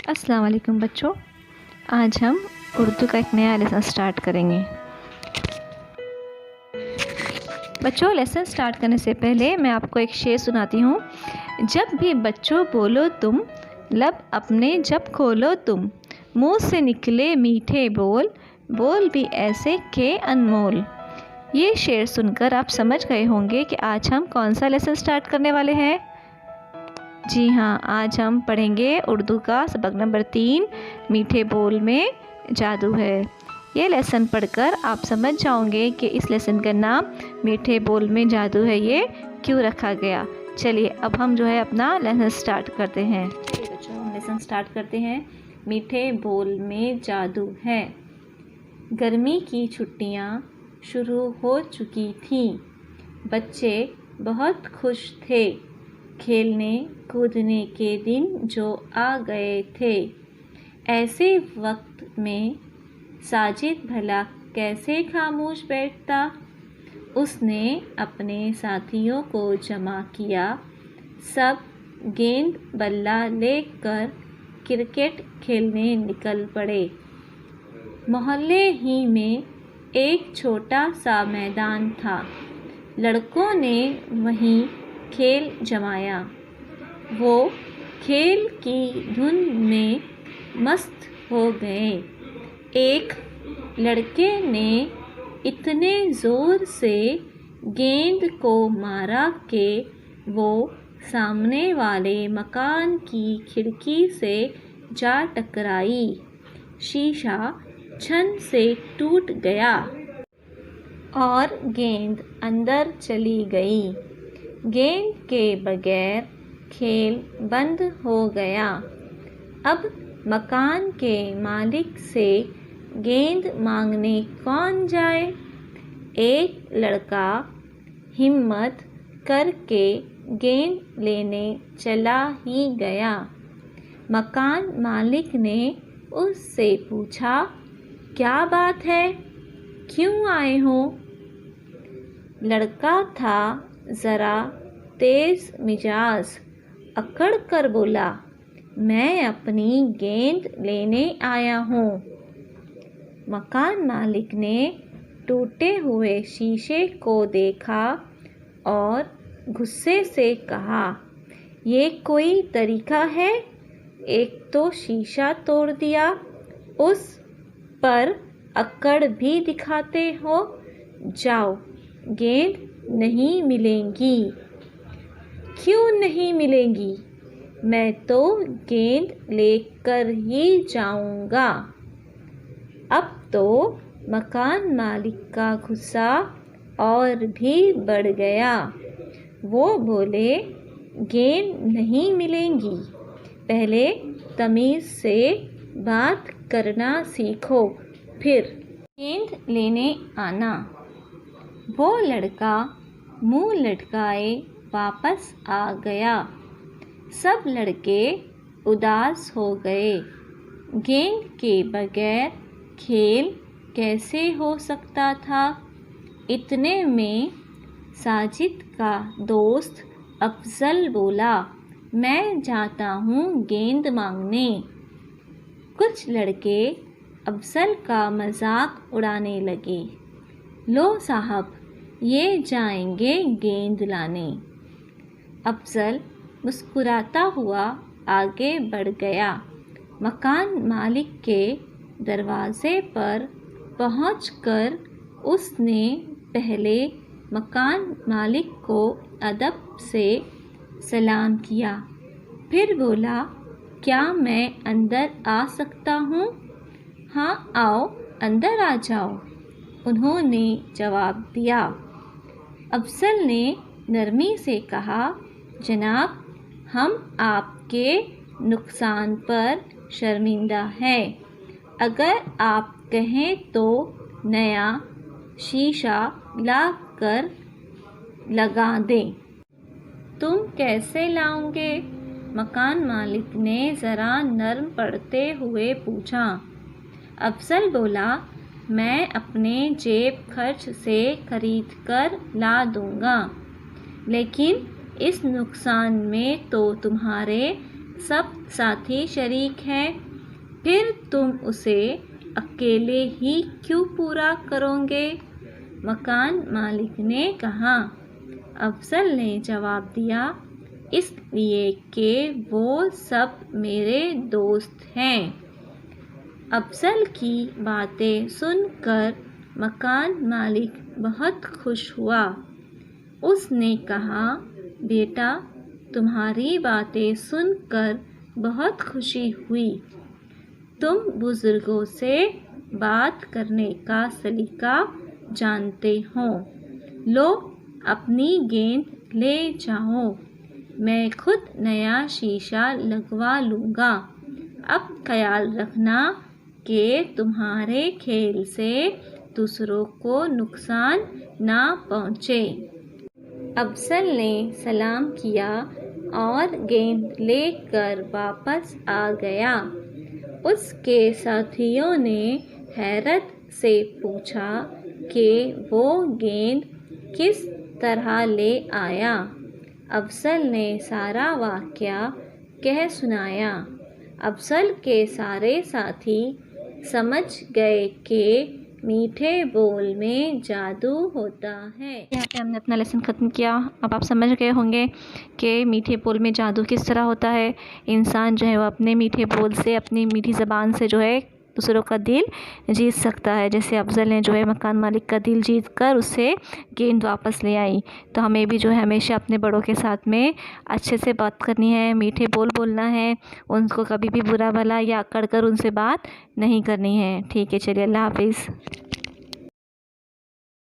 अस्सलाम वालेकुम बच्चों। आज हम उर्दू का एक नया लेसन स्टार्ट करेंगे। बच्चों, लेसन स्टार्ट करने से पहले मैं आपको एक शेर सुनाती हूँ। जब भी बच्चों बोलो तुम, लब अपने जब खोलो तुम, मुँह से निकले मीठे बोल, बोल भी ऐसे के अनमोल। ये शेर सुनकर आप समझ गए होंगे कि आज हम कौन सा लेसन स्टार्ट करने वाले हैं। जी हाँ, आज हम पढ़ेंगे उर्दू का सबक नंबर 3, मीठे बोल में जादू है। ये लेसन पढ़कर आप समझ जाओगे कि इस लेसन का नाम मीठे बोल में जादू है ये क्यों रखा गया। चलिए अब हम जो है अपना लेसन स्टार्ट करते हैं। चलिए बच्चों, हम लेसन स्टार्ट करते हैं। मीठे बोल में जादू है। गर्मी की छुट्टियाँ शुरू हो चुकी थीं। बच्चे बहुत खुश थे। खेलने कूदने के दिन जो आ गए थे। ऐसे वक्त में साजिद भला कैसे खामोश बैठता। उसने अपने साथियों को जमा किया। सब गेंद बल्ला लेकर क्रिकेट खेलने निकल पड़े। मोहल्ले ही में एक छोटा सा मैदान था। लड़कों ने वहीं खेल जमाया। वो खेल की धुन में मस्त हो गए। एक लड़के ने इतने ज़ोर से गेंद को मारा कि वो सामने वाले मकान की खिड़की से जा टकराई। शीशा छन से टूट गया और गेंद अंदर चली गई। गेंद के बगैर खेल बंद हो गया। अब मकान के मालिक से गेंद मांगने कौन जाए। एक लड़का हिम्मत करके गेंद लेने चला ही गया। मकान मालिक ने उससे पूछा, क्या बात है, क्यों आए हो। लड़का था ज़रा तेज़ मिजाज। अकड़ कर बोला, मैं अपनी गेंद लेने आया हूँ। मकान मालिक ने टूटे हुए शीशे को देखा और गुस्से से कहा, ये कोई तरीका है। एक तो शीशा तोड़ दिया, उस पर अकड़ भी दिखाते हो। जाओ, गेंद नहीं मिलेंगी। क्यों नहीं मिलेंगी? मैं तो गेंद लेकर ही जाऊंगा। अब तो मकान मालिक का गुस्सा और भी बढ़ गया। वो बोले, गेंद नहीं मिलेंगी, पहले तमीज़ से बात करना सीखो, फिर गेंद लेने आना। वो लड़का मुंह लटकाए वापस आ गया। सब लड़के उदास हो गए। गेंद के बगैर खेल कैसे हो सकता था। इतने में साजिद का दोस्त अफजल बोला, मैं जाता हूँ गेंद मांगने। कुछ लड़के अफजल का मजाक उड़ाने लगे, लो साहब, ये जाएंगे गेंद लाने। अफजल मुस्कुराता हुआ आगे बढ़ गया। मकान मालिक के दरवाजे पर पहुंचकर उसने पहले मकान मालिक को अदब से सलाम किया। फिर बोला, क्या मैं अंदर आ सकता हूँ। हाँ आओ, अंदर आ जाओ, उन्होंने जवाब दिया। अफजल ने नरमी से कहा, जनाब, हम आपके नुकसान पर शर्मिंदा हैं। अगर आप कहें तो नया शीशा ला कर लगा दें। तुम कैसे लाओगे? मकान मालिक ने ज़रा नर्म पड़ते हुए पूछा। अफजल बोला, मैं अपने जेब खर्च से खरीद कर ला दूँगा, लेकिन इस नुकसान में तो तुम्हारे सब साथी शरीक हैं, फिर तुम उसे अकेले ही क्यों पूरा करोगे? मकान मालिक ने कहा। अफजल ने जवाब दिया, इसलिए कि वो सब मेरे दोस्त हैं। अफजल की बातें सुनकर मकान मालिक बहुत खुश हुआ। उसने कहा, बेटा, तुम्हारी बातें सुनकर बहुत खुशी हुई। तुम बुज़ुर्गों से बात करने का सलीका जानते हो। लो, अपनी गेंद ले जाओ, मैं खुद नया शीशा लगवा लूँगा। अब ख्याल रखना कि तुम्हारे खेल से दूसरों को नुकसान ना पहुँचे। अफजल ने सलाम किया और गेंद लेकर वापस आ गया। उसके साथियों ने हैरत से पूछा कि वो गेंद किस तरह ले आया। अफजल ने सारा वाक़या कह सुनाया। अफजल के सारे साथी समझ गए कि मीठे बोल में जादू होता है। यहाँ पे हमने अपना लेसन ख़त्म किया। अब आप समझ गए होंगे कि मीठे बोल में जादू किस तरह होता है। इंसान जो है वो अपने मीठे बोल से, अपनी मीठी ज़बान से जो है दूसरों का दिल जीत सकता है। जैसे अफजल ने जो है मकान मालिक का दिल जीत कर उससे गेंद वापस ले आई। तो हमें भी जो है हमेशा अपने बड़ों के साथ में अच्छे से बात करनी है, मीठे बोल बोलना है, उनको कभी भी बुरा भला या अकड़ कर उनसे बात नहीं करनी है। ठीक है, चलिए, अल्लाह हाफिज़।